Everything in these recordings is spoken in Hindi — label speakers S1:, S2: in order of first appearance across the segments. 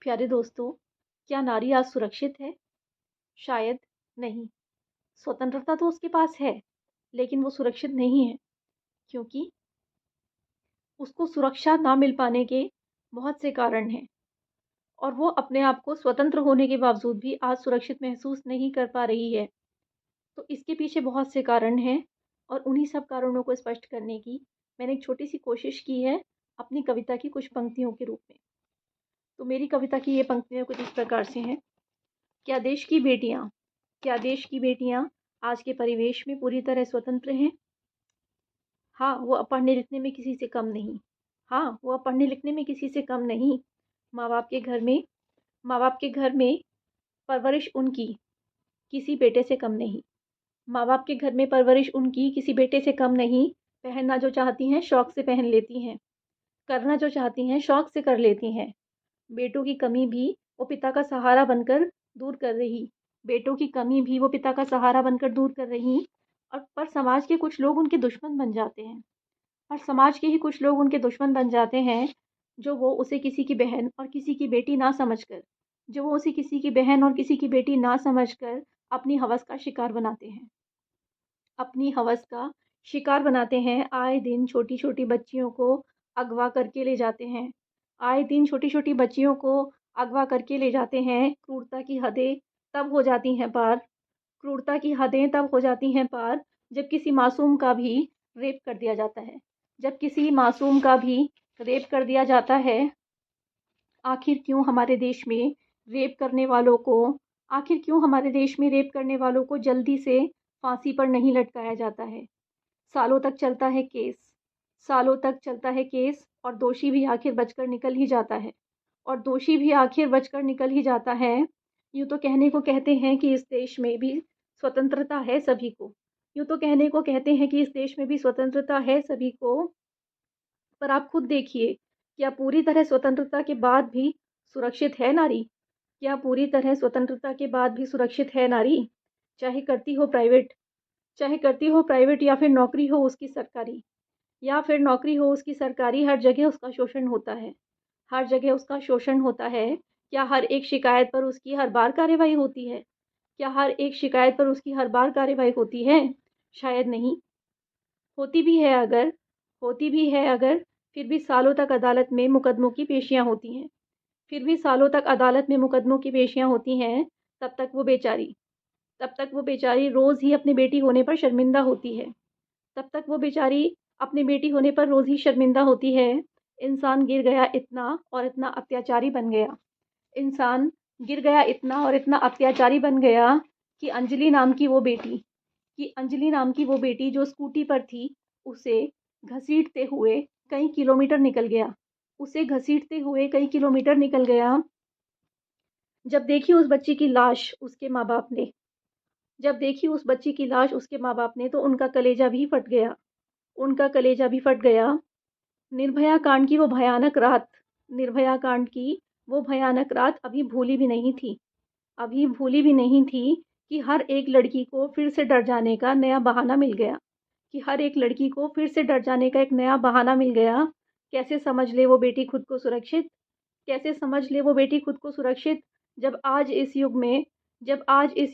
S1: प्यारे दोस्तों, क्या नारी आज सुरक्षित है? शायद नहीं। स्वतंत्रता तो उसके पास है, लेकिन वो सुरक्षित नहीं है, क्योंकि उसको सुरक्षा ना मिल पाने के बहुत से कारण हैं और वो अपने आप को स्वतंत्र होने के बावजूद भी आज सुरक्षित महसूस नहीं कर पा रही है। तो इसके पीछे बहुत से कारण हैं और उन्हीं सब कारणों को स्पष्ट करने की मैंने एक छोटी-सी कोशिश की है अपनी कविता की कुछ पंक्तियों के रूप में। तो मेरी कविता की ये पंक्तियाँ कुछ इस प्रकार से हैं। क्या देश की बेटियाँ क्या देश की बेटियाँ आज के परिवेश में पूरी तरह स्वतंत्र हैं? हाँ, वो अब पढ़ने लिखने में किसी से कम नहीं। हाँ, वो अब पढ़ने लिखने में किसी से कम नहीं। माँ-बाप के घर में माँ बाप के घर में परवरिश उनकी किसी बेटे से कम नहीं। माँ-बाप के घर में परवरिश उनकी किसी बेटे से कम नहीं। पहनना जो चाहती हैं शौक से पहन लेती हैं। करना जो चाहती हैं शौक से कर लेती हैं। बेटों की कमी भी वो पिता का सहारा बनकर दूर कर रही बेटों की कमी भी वो पिता का सहारा बनकर दूर कर रही और पर समाज के कुछ लोग उनके दुश्मन बन जाते हैं और समाज के ही कुछ लोग उनके दुश्मन बन जाते हैं जो वो उसे किसी की बहन और किसी की बेटी ना समझकर जो वो उसे किसी की बहन और किसी की बेटी ना समझकर अपनी हवस का शिकार बनाते हैं अपनी हवस का शिकार बनाते हैं। आए दिन छोटी-छोटी बच्चियों को अगवा करके ले जाते हैं। आए दिन छोटी-छोटी बच्चियों को अगवा करके ले जाते हैं। क्रूरता की हदें तब हो जाती हैं पार क्रूरता की हदें तब हो जाती हैं पार जब किसी मासूम का भी रेप कर दिया जाता है। जब किसी मासूम का भी रेप कर दिया जाता है। आखिर क्यों हमारे देश में रेप करने वालों को आखिर क्यों हमारे देश में रेप करने वालों को जल्दी से फांसी पर नहीं लटकाया जाता है? सालों तक चलता है केस सालों तक चलता है केस और दोषी भी आखिर बचकर निकल ही जाता है और दोषी भी आखिर बचकर निकल ही जाता है। यूँ तो कहने को कहते हैं कि इस देश में भी स्वतंत्रता है सभी को यूँ तो कहने को कहते हैं कि इस देश में भी स्वतंत्रता है सभी को, पर आप खुद देखिए, क्या पूरी तरह स्वतंत्रता के बाद भी सुरक्षित है नारी? क्या पूरी तरह स्वतंत्रता के बाद भी सुरक्षित है नारी? चाहे करती हो प्राइवेट चाहे करती हो प्राइवेट या फिर नौकरी हो उसकी सरकारी हर जगह उसका शोषण होता है। हर जगह उसका शोषण होता है। क्या हर एक शिकायत पर उसकी हर बार कार्रवाई होती है? क्या हर एक शिकायत पर उसकी हर बार कार्रवाई होती है? शायद नहीं। होती भी है अगर होती भी है अगर फिर भी सालों तक अदालत में मुकदमों की पेशियाँ होती हैं। फिर भी सालों तक अदालत में मुकदमों की पेशियाँ होती हैं, तब तक वो बेचारी रोज़ ही अपनी बेटी होने पर शर्मिंदा होती है। तब तक वो बेचारी अपनी बेटी होने पर रोज़ ही शर्मिंदा होती है। इंसान गिर गया इतना और इतना अत्याचारी बन गया इंसान गिर गया इतना और इतना अत्याचारी बन गया कि अंजलि नाम की वो बेटी जो स्कूटी पर थी, उसे घसीटते हुए कई किलोमीटर निकल गया उसे घसीटते हुए कई किलोमीटर निकल गया। जब देखी उस बच्ची की लाश उसके माँ-बाप ने जब देखी उस बच्ची की लाश उसके माँ-बाप ने तो उनका कलेजा भी फट गया। निर्भया कांड की वो भयानक रात निर्भया कांड की वो भयानक रात अभी भूली भी नहीं थी कि हर एक लड़की को फिर से डर जाने का नया बहाना मिल गया कैसे समझ ले वो बेटी खुद को सुरक्षित कैसे समझ ले वो बेटी खुद को सुरक्षित जब आज इस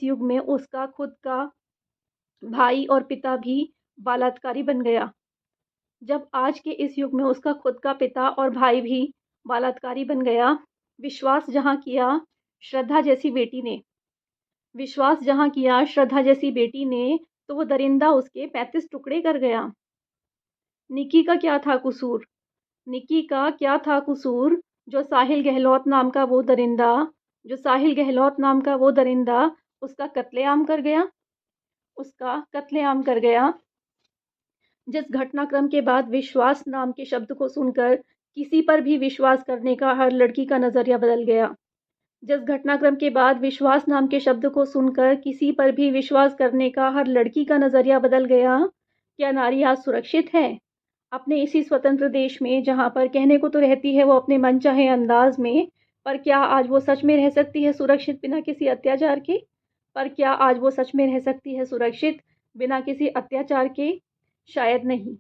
S1: युग में उसका खुद का भाई और पिता भी बलात्कारी बन गया जब आज के इस युग में उसका खुद का पिता और भाई भी बलात्कारी बन गया। विश्वास जहाँ किया श्रद्धा जैसी बेटी ने विश्वास जहाँ किया श्रद्धा जैसी बेटी ने तो वो दरिंदा उसके 35 टुकड़े कर गया। निक्की का क्या था कसूर निक्की का क्या था कसूर जो साहिल गहलोत नाम का वो दरिंदा उसका कत्लेआम कर गया। जिस घटनाक्रम के बाद विश्वास नाम के शब्द को सुनकर किसी पर भी विश्वास करने का हर लड़की का नज़रिया बदल गया जिस घटनाक्रम के बाद विश्वास नाम के शब्द को सुनकर किसी पर भी विश्वास करने का हर लड़की का नज़रिया बदल गया। क्या नारी आज सुरक्षित है अपने इसी स्वतंत्र देश में जहाँ पर कहने को तो रहती है वो अपने मनचाहे अंदाज में, पर क्या आज वो सच में रह सकती है सुरक्षित बिना किसी अत्याचार के पर क्या आज वो सच में रह सकती है सुरक्षित बिना किसी अत्याचार के? शायद नहीं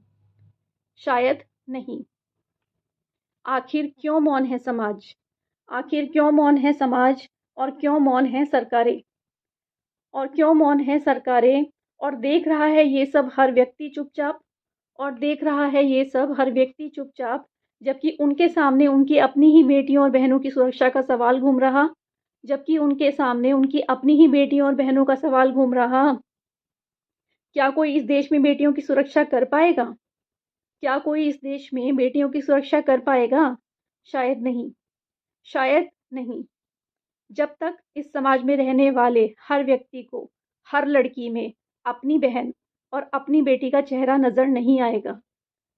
S1: शायद नहीं। आखिर क्यों मौन है समाज आखिर क्यों मौन है समाज और क्यों मौन है सरकारें? और क्यों मौन है सरकारें? और देख रहा है ये सब हर व्यक्ति चुपचाप। और देख रहा है ये सब हर व्यक्ति चुपचाप, जबकि उनके सामने उनकी अपनी ही बेटियों और बहनों की सुरक्षा का सवाल घूम रहा। जबकि उनके सामने उनकी अपनी ही बेटियों और बहनों का सवाल घूम रहा। क्या कोई इस देश में बेटियों की सुरक्षा कर पाएगा? क्या कोई इस देश में बेटियों की सुरक्षा कर पाएगा? शायद नहीं, शायद नहीं। जब तक इस समाज में रहने वाले हर व्यक्ति को, हर लड़की में अपनी बहन और अपनी बेटी का चेहरा नज़र नहीं आएगा,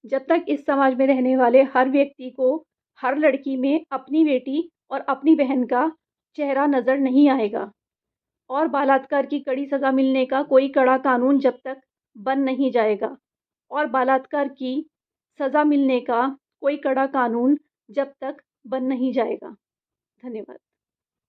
S1: जब तक इस समाज में रहने वाले हर व्यक्ति को, हर लड़की में अपनी बेटी और अपनी बहन का चेहरा नज़र नहीं आएगा, और बलात्कार की कड़ी सज़ा मिलने का कोई कड़ा कानून जब तक बन नहीं जाएगा, और बलात्कार की सज़ा मिलने का कोई कड़ा कानून जब तक बन नहीं जाएगा। धन्यवाद।